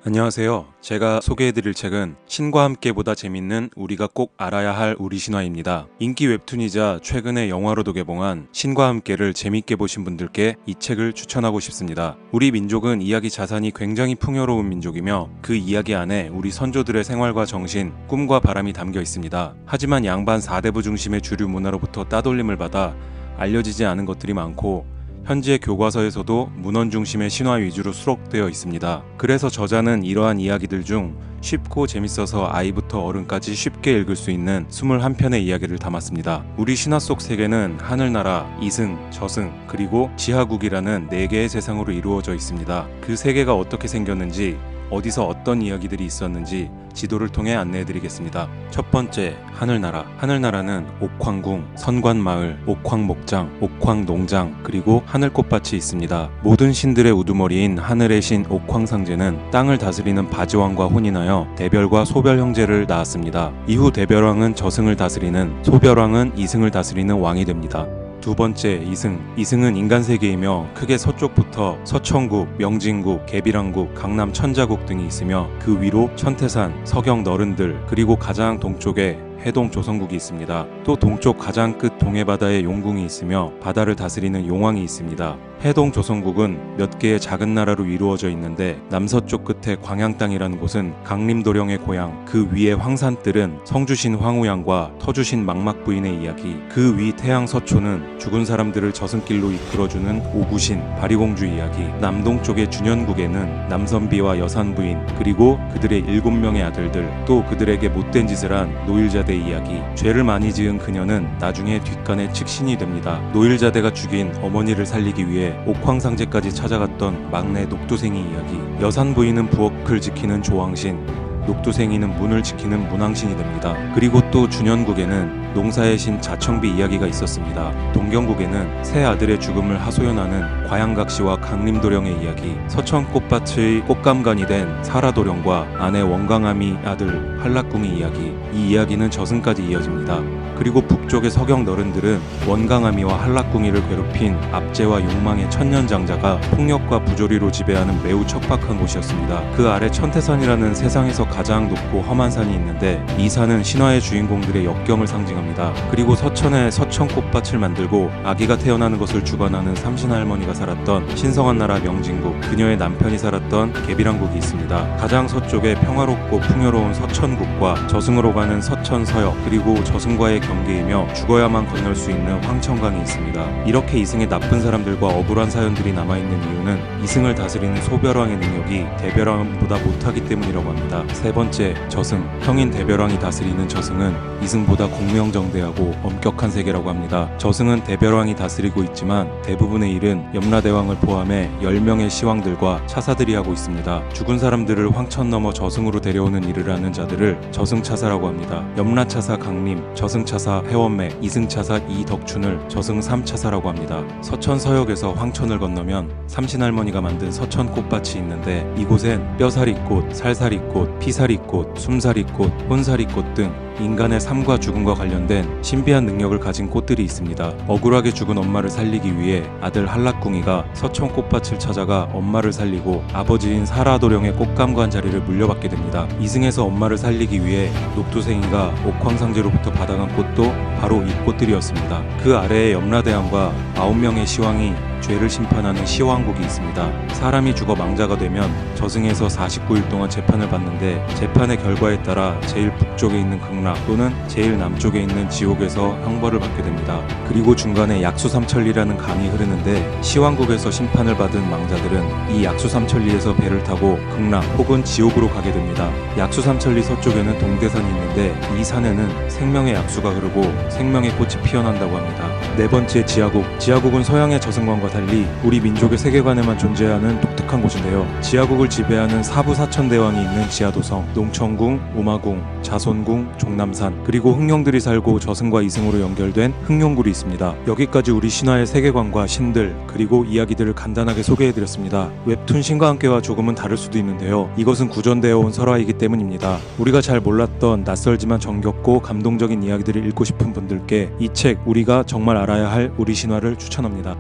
안녕하세요. 제가 소개해드릴 책은 신과 함께보다 재밌는 우리가 꼭 알아야 할 우리 신화입니다. 인기 웹툰이자 최근에 영화로도 개봉한 신과 함께를 재밌게 보신 분들께 이 책을 추천하고 싶습니다. 우리 민족은 이야기 자산이 굉장히 풍요로운 민족이며 그 이야기 안에 우리 선조들의 생활과 정신, 꿈과 바람이 담겨 있습니다. 하지만 양반 4대부 중심의 주류 문화로부터 따돌림을 받아 알려지지 않은 것들이 많고 현지의 교과서에서도 문헌 중심의 신화 위주로 수록되어 있습니다. 그래서 저자는 이러한 이야기들 중 쉽고 재밌어서 아이부터 어른까지 쉽게 읽을 수 있는 21편의 이야기를 담았습니다. 우리 신화 속 세계는 하늘나라, 이승, 저승, 그리고 지하국이라는 4개의 세상으로 이루어져 있습니다. 그 세계가 어떻게 생겼는지, 어디서 어떤 이야기들이 있었는지 지도를 통해 안내해드리겠습니다. 첫 번째, 하늘나라. 하늘나라는 옥황궁, 선관마을, 옥황목장, 옥황농장, 그리고 하늘꽃밭이 있습니다. 모든 신들의 우두머리인 하늘의 신 옥황상제는 땅을 다스리는 바지왕과 혼인하여 대별과 소별 형제를 낳았습니다. 이후 대별왕은 저승을 다스리는, 소별왕은 이승을 다스리는 왕이 됩니다. 두 번째, 이승. 이승은 인간 세계이며 크게 서쪽부터 서천국, 명진국, 계비랑국, 강남 천자국 등이 있으며 그 위로 천태산, 서경 너른들, 그리고 가장 동쪽에 해동 조선국이 있습니다. 또 동쪽 가장 끝 동해바다에 용궁이 있으며 바다를 다스리는 용왕이 있습니다. 해동 조선국은 몇 개의 작은 나라로 이루어져 있는데 남서쪽 끝에 광양 땅이라는 곳은 강림도령의 고향, 그 위의 황산뜰은 성주신 황우양과 터주신 망막부인의 이야기, 그 위 태양 서초는 죽은 사람들을 저승길로 이끌어주는 오구신, 바리공주 이야기, 남동쪽의 준현국에는 남선비와 여산부인, 그리고 그들의 7명의 아들들, 또 그들에게 못된 짓을 한 노일자대 이야기, 죄를 많이 지은 그녀는 나중에 뒷간의 측신이 됩니다. 노일자대가 죽인 어머니를 살리기 위해 옥황상제까지 찾아갔던 막내 녹두생이 이야기, 여산부인은 부엌을 지키는 조왕신, 녹두생이는 문을 지키는 문왕신이 됩니다. 그리고 또 준현국에는 농사의 신 자청비 이야기가 있었습니다. 동경국에는 세 아들의 죽음을 하소연하는 과양각시와 강림도령의 이야기, 서천꽃밭의 꽃감간이 된 사라도령과 아내 원강함이 아들 한락궁의 이야기, 이 이야기는 저승까지 이어집니다. 그리고 북쪽의 서경 너른들은 원강함이와 한락궁이를 괴롭힌 압제와 욕망의 천년장자가 폭력과 부조리로 지배하는 매우 척박한 곳이었습니다. 그 아래 천태산이라는 세상에서 가장 높고 험한 산이 있는데 이 산은 신화의 주인공들의 역경을 상징합니다. 그리고 서천에 서천꽃밭을 만들고 아기가 태어나는 것을 주관하는 삼신할머니가 살았던 신성한 나라 명진국, 그녀의 남편이 살았던 계비랑국이 있습니다. 가장 서쪽에 평화롭고 풍요로운 서천국과 저승으로 가는 서천서역, 그리고 저승과의 경계이며 죽어야만 건널 수 있는 황천강이 있습니다. 이렇게 이승의 나쁜 사람들과 억울한 사연들이 남아있는 이유는 이승을 다스리는 소별왕의 능력이 대별왕보다 못하기 때문이라고 합니다. 세 번째, 저승. 형인 대별왕이 다스리는 저승은 이승보다 공명정대하고 엄격한 세계라고 합니다. 저승은 대별왕이 다스리고 있지만 대부분의 일은 염라대왕을 포함해 10명의 시왕들과 차사들이 하고 있습니다. 죽은 사람들을 황천 넘어 저승으로 데려오는 일을 하는 자들을 저승차사라고 합니다. 염라차사 강림, 저승차사 해원매, 이승차사 이덕춘을 저승 3차사라고 합니다. 서천서역에서 황천을 건너면 삼신할머니가 만든 서천꽃밭이 있는데 이곳엔 뼈사리꽃, 살사리꽃, 피사리꽃, 숨사리꽃, 혼사리꽃 등 인간의 삶과 죽음과 관련된 신비한 능력을 가진 꽃들이 있습니다. 억울하게 죽은 엄마를 살리기 위해 아들 한락궁이가 서천꽃밭을 찾아가 엄마를 살리고 아버지인 사라도령의 꽃감관 자리를 물려받게 됩니다. 이승에서 엄마를 살리기 위해 녹두생이가 옥황상제로부터 받아간 꽃도 바로 이 꽃들이었습니다. 그 아래에 염라대왕과 9명의 시왕이 죄를 심판하는 시왕국이 있습니다. 사람이 죽어 망자가 되면 저승에서 49일 동안 재판을 받는데 재판의 결과에 따라 제일 북쪽에 있는 극락 또는 제일 남쪽에 있는 지옥에서 형벌을 받게 됩니다. 그리고 중간에 약수삼천리라는 강이 흐르는데 시왕국에서 심판을 받은 망자들은 이 약수삼천리에서 배를 타고 극락 혹은 지옥으로 가게 됩니다. 약수삼천리 서쪽에는 동대산이 있는데 이 산에는 생명의 약수가 흐르고 생명의 꽃이 피어난다고 합니다. 네 번째, 지하국. 지하국은 서양의 저승관과 달리 우리 민족의 세계관에만 존재하는 독특한 곳인데요. 지하국을 지배하는 사부사천대왕이 있는 지하도성, 농천궁, 우마궁, 자손궁, 종남산, 그리고 흥룡들이 살고 저승과 이승으로 연결된 흥룡굴이 있습니다. 여기까지 우리 신화의 세계관과 신들, 그리고 이야기들을 간단하게 소개해드렸습니다. 웹툰 신과 함께와 조금은 다를 수도 있는데요. 이것은 구전되어 온 설화이기 때문입니다. 우리가 잘 몰랐던 낯설지만 정겹고 감동적인 이야기들을 읽고 싶은 분들께 이 책, 우리가 정말 알아야 할 우리 신화를 추천합니다.